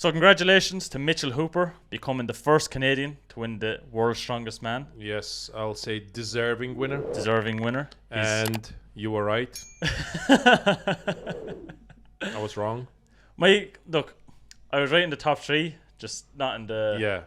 So congratulations to Mitchell Hooper becoming the first Canadian to win the World's Strongest Man. Yes, I'll say deserving winner. Deserving winner. And you were right. I was wrong. Look, I was right in the top three, just not in the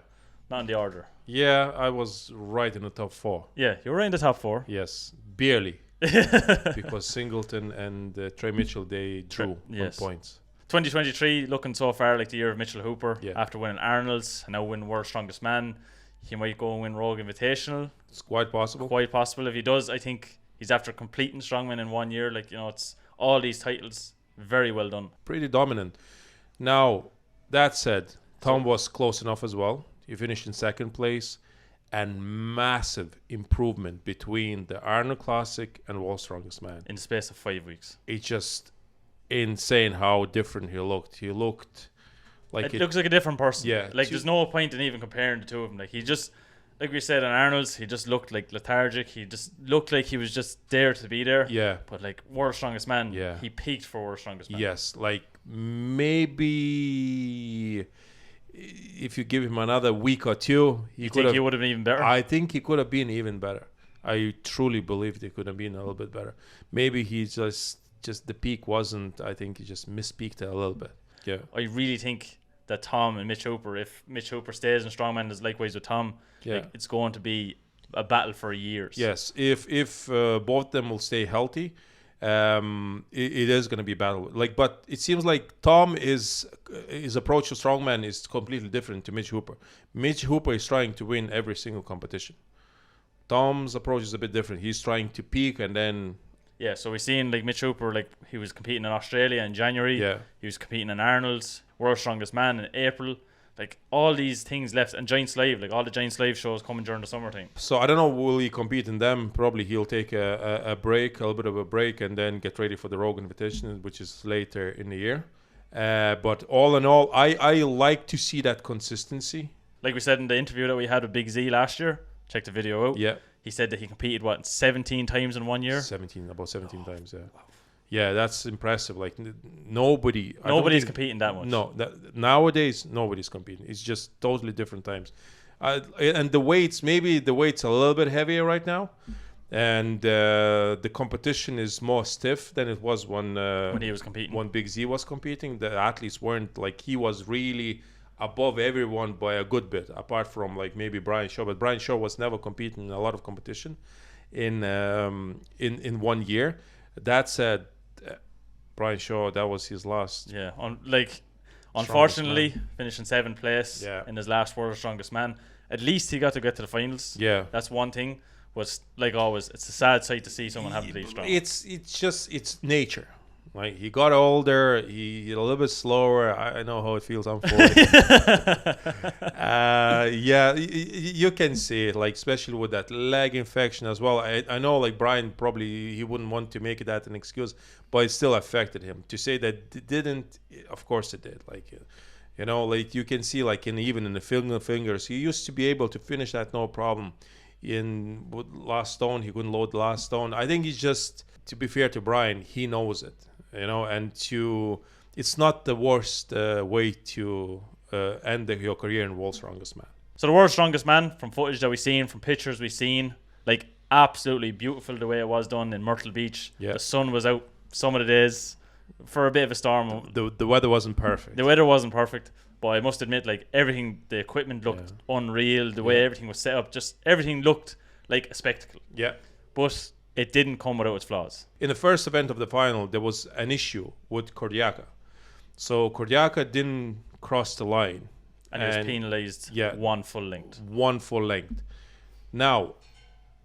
order. Yeah, I was right in the top four. Yeah, you were right in the top four. Yes, barely. Because Singleton and Trey Mitchell, they drew on points. 2023 looking so far like the year of Mitchell Hooper. Yeah. After winning Arnold's and now winning World's Strongest Man, he might go and win Rogue Invitational. It's quite possible. Quite possible. If he does, I think he's after completing Strongman in 1 year. It's all these titles. Very well done. Pretty dominant. Now, that said, Tom was close enough as well. He finished in second place. And massive improvement between the Arnold Classic and World's Strongest Man. In the space of 5 weeks. It's just insane how different he looked. He looked like... It looks like a different person. Yeah. There's no point in even comparing the two of them. He just... Like we said on Arnold's, he just looked like lethargic. He just looked like he was just there to be there. Yeah. But World's Strongest Man, yeah, he peaked for World's Strongest Man. Yes. Maybe if you give him another week or two, he would have been even better? I think he could have been even better. I truly believe he could have been a little bit better. Maybe he just the peak wasn't. I think he just mispeaked it a little bit. Yeah. I really think that Tom and Mitch Hooper, if Mitch Hooper stays in Strongman, is likewise with Tom. It's going to be a battle for years. Yes, if both of them will stay healthy, it is going to be a battle. But it seems like Tom his approach to Strongman is completely different to Mitch Hooper. Mitch Hooper is trying to win every single competition. Tom's approach is a bit different. He's trying to peak and then... Yeah, so we've seen Mitch Hooper, he was competing in Australia in January. Yeah. He was competing in Arnold's, World's Strongest Man in April. All these things left, and Giants Live, all the Giants Live shows coming during the summertime. So I don't know, will he compete in them? Probably he'll take a break, a little bit of a break, and then get ready for the Rogue Invitational, which is later in the year. But all in all, I like to see that consistency. Like we said in the interview that we had with Big Z last year, check the video out. Yeah. He said that he competed, 17 times in 1 year? About 17 times, yeah. Wow. Yeah, that's impressive. Nobody's competing that much. No, nowadays nobody's competing. It's just totally different times. And the weights, maybe the weight's a little bit heavier right now, and the competition is more stiff than it was when he was competing. When Big Z was competing, the athletes weren't he was really above everyone by a good bit, apart from maybe Brian Shaw. But Brian Shaw was never competing in a lot of competition in 1 year. That said, Brian Shaw, that was his last. Yeah, unfortunately, finishing 7th place in his last World's Strongest Man. At least he got to get to the finals. Yeah, that's one thing. But like always, it's a sad sight to see someone having to leave strong. It's nature. He got older. He a little bit slower. I know how it feels. I'm 40. Yeah, you can see it. Especially with that leg infection as well. I know. Brian probably he wouldn't want to make it that an excuse, but it still affected him. To say that it didn't, of course it did. You can see even in the fingers, he used to be able to finish that no problem. With last stone, he couldn't load the last stone. I think he's just, to be fair to Brian, he knows it. It's not the worst way to end your career in World's Strongest Man. So the World's Strongest Man, from footage that we've seen, from pictures we've seen, absolutely beautiful the way it was done in Myrtle Beach. Yeah. The sun was out some of the days for a bit of a storm. The weather wasn't perfect. The weather wasn't perfect, but I must admit, everything, the equipment looked unreal. The way everything was set up, just everything looked like a spectacle. Yeah. But it didn't come without its flaws. In the first event of the final, there was an issue with Kordiaka. So Kordiaka didn't cross the line. And he was penalised one full length. One full length. Now,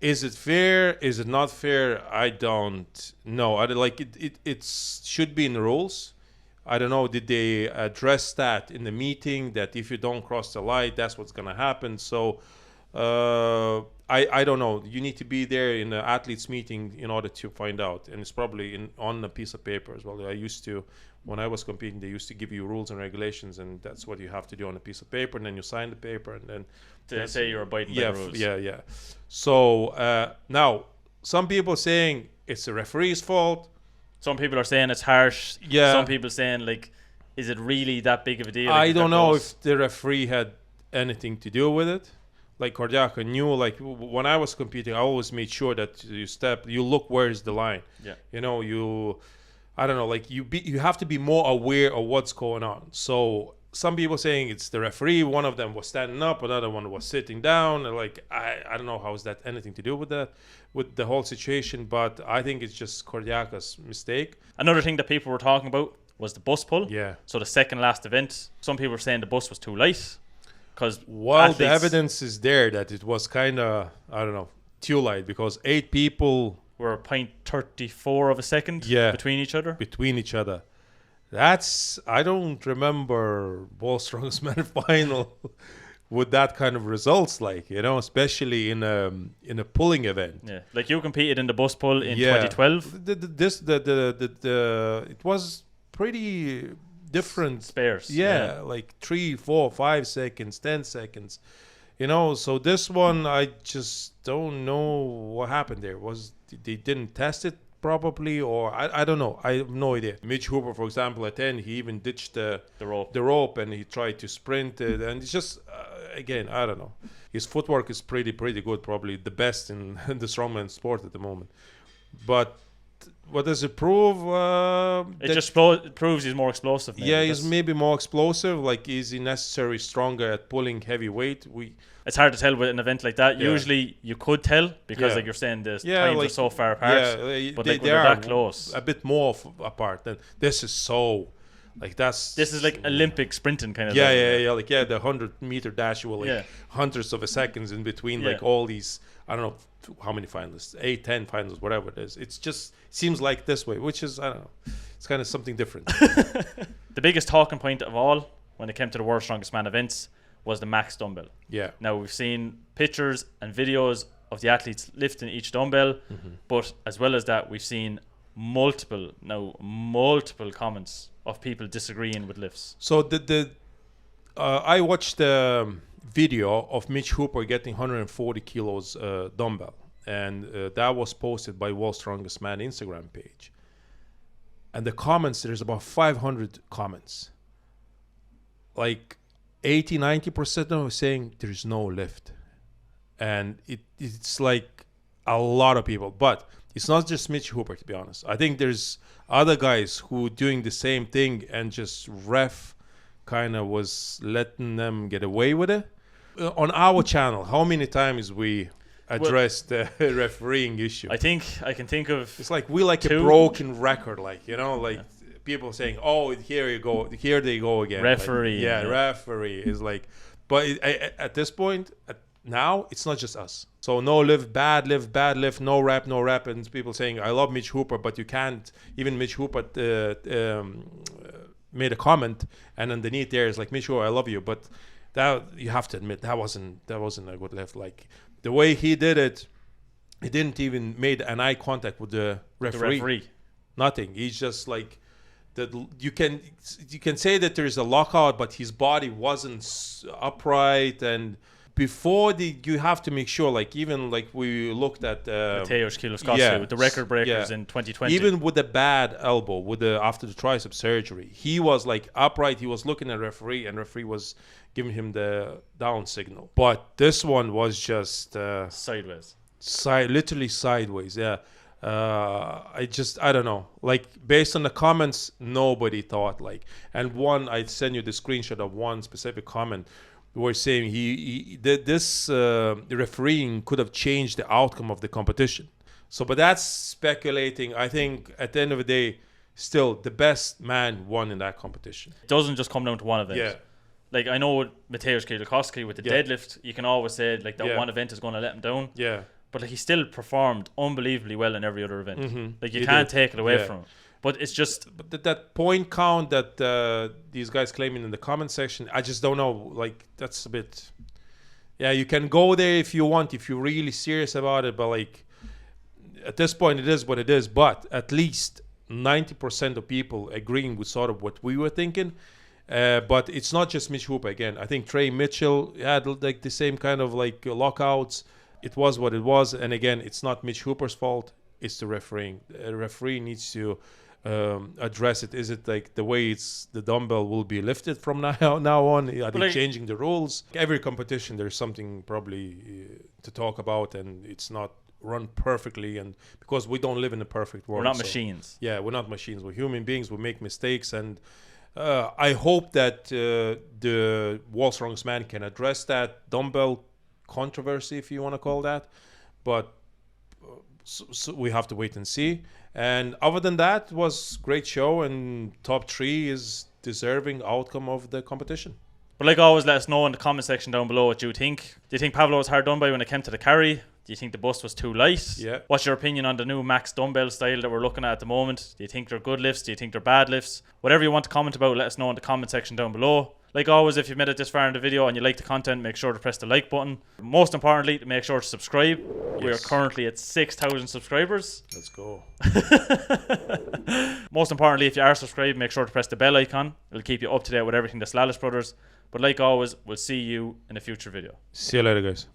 is it fair? Is it not fair? I don't know. It should be in the rules. I don't know. Did they address that in the meeting, that if you don't cross the line, that's what's going to happen? So I don't know. You need to be there in the athletes meeting in order to find out, and it's probably on a piece of paper as well. When I was competing, they used to give you rules and regulations, and that's what you have to do on a piece of paper, and then you sign the paper, and then they say you're abiding by the rules. Yeah. So now some people saying it's the referee's fault. Some people are saying it's harsh. Yeah. Some people saying is it really that big of a deal? I Like, don't know if the referee had anything to do with it. Like Kordiaka knew, like when I was competing, I always made sure that you look where is the line. Yeah. You know, I don't know, like you have to be more aware of what's going on. So some people saying it's the referee. One of them was standing up, another one was sitting down. And like I don't know how is that anything to do with that, with the whole situation. But I think it's just Kordiaka's mistake. Another thing that people were talking about was the bus pull. Yeah. So the second last event, some people were saying the bus was too light. Well, the evidence is there that it was kind of, I don't know, too light because 8 people were 0.34 of a second between each other. That's, I don't remember World's Strongest Man final with that kind of results, like, you know, especially in a pulling event. Yeah, like you competed in the bus pull in 2012. It was pretty different, sparse. Yeah, like 3, 4, 5 seconds, 10 seconds, you know. So this one, I just don't know what happened there. They didn't test it probably, or I don't know. I have no idea. Mitch Hooper, for example, at 10, he even ditched the rope and he tried to sprint it, and it's just again, I don't know. His footwork is pretty good, probably the best in the strongman sport at the moment. But what does it prove? It just proves he's more explosive. Maybe. Yeah, he's maybe more explosive. Like, is he necessarily stronger at pulling heavy weight? It's hard to tell with an event like that. Yeah. Usually you could tell because like you're saying the times are so far apart. Yeah, but they are that close. A bit more apart. Then this is so... Like this is like Olympic sprinting kind of. Yeah. Like the 100-meter dash with like hundreds of seconds in between, like all these. I don't know how many finalists, 8, 10 finalists, whatever it is. It's just seems like this way, which is, I don't know, it's kind of something different. The biggest talking point of all when it came to the World's Strongest Man events was the Max Dumbbell. Yeah. Now we've seen pictures and videos of the athletes lifting each dumbbell, but as well as that, we've seen multiple comments of people disagreeing with lifts. So I watched the video of Mitch Hooper getting 140 kilos dumbbell, and that was posted by World's Strongest Man Instagram page. And the comments, there's about 500 comments. Like 80-90% of them are saying there's no lift, and it's like a lot of people. But it's not just Mitch Hooper, to be honest. I think there's other guys who doing the same thing, and just ref kind of was letting them get away with it. On our channel, how many times we addressed the refereeing issue? I think I can think of. It's like we like 2. A broken record, like, you know, like people saying, "Oh, here you go, here they go again." Referee, like, referee is like. But at this point, now it's not just us. So no lift, bad lift, no rep, and people saying, "I love Mitch Hooper, but you can't." Even Mitch Hooper made a comment, and underneath there is like, "Mitch Hooper, I love you," but that you have to admit that wasn't a good lift. Like the way he did it, he didn't even made an eye contact with the referee. Nothing. He's just like that. You can say that there's a lockout, but his body wasn't upright. And before you have to make sure, like even like we looked at Mateusz Kielowski with the record breakers in 2020. Even with the bad elbow, after the tricep surgery, he was like upright. He was looking at referee, and referee was giving him the down signal. But this one was just sideways. Literally sideways. Yeah. I don't know. Like based on the comments, nobody thought like. And I'd send you the screenshot of one specific comment. Were saying this refereeing could have changed the outcome of the competition. So, but that's speculating. I think at the end of the day, still the best man won in that competition. It doesn't just come down to one event. Yeah. Like I know with Mateusz Kielowski with the deadlift, you can always say like that one event is going to let him down. Yeah. But like he still performed unbelievably well in every other event. Like you can't take it away from him. But it's just... But that point count that these guys claiming in the comment section, I just don't know. Like, that's a bit... Yeah, you can go there if you want, if you're really serious about it. But, like, at this point, it is what it is. But at least 90% of people agreeing with sort of what we were thinking. But it's not just Mitch Hooper again. I think Trey Mitchell had, like, the same kind of, like, lockouts. It was what it was. And, again, it's not Mitch Hooper's fault. It's the refereeing. The referee needs to... address it? Is it like the way the dumbbell will be lifted from now on? Are they changing the rules? Every competition, there's something probably to talk about, and it's not run perfectly, and because we don't live in a perfect world. We're not machines. Yeah, we're not machines. We're human beings. We make mistakes, and I hope that the World's Strongest Man can address that dumbbell controversy, if you want to call that. But so we have to wait and see. And other than that, it was great show, and top 3 is deserving outcome of the competition. But like always, let us know in the comment section down below what you think. Do you think Pavlo was hard done by when it came to the carry? Do you think the bust was too light? Yeah. What's your opinion on the new Max Dumbbell style that we're looking at the moment? Do you think they're good lifts? Do you think they're bad lifts? Whatever you want to comment about, let us know in the comment section down below. Like always, if you've made it this far in the video and you like the content, make sure to press the like button. Most importantly, make sure to subscribe. Yes. We are currently at 6,000 subscribers. Let's go. Most importantly, if you are subscribed, make sure to press the bell icon. It'll keep you up to date with everything that's Lalas Brothers. But like always, we'll see you in a future video. See you later, guys.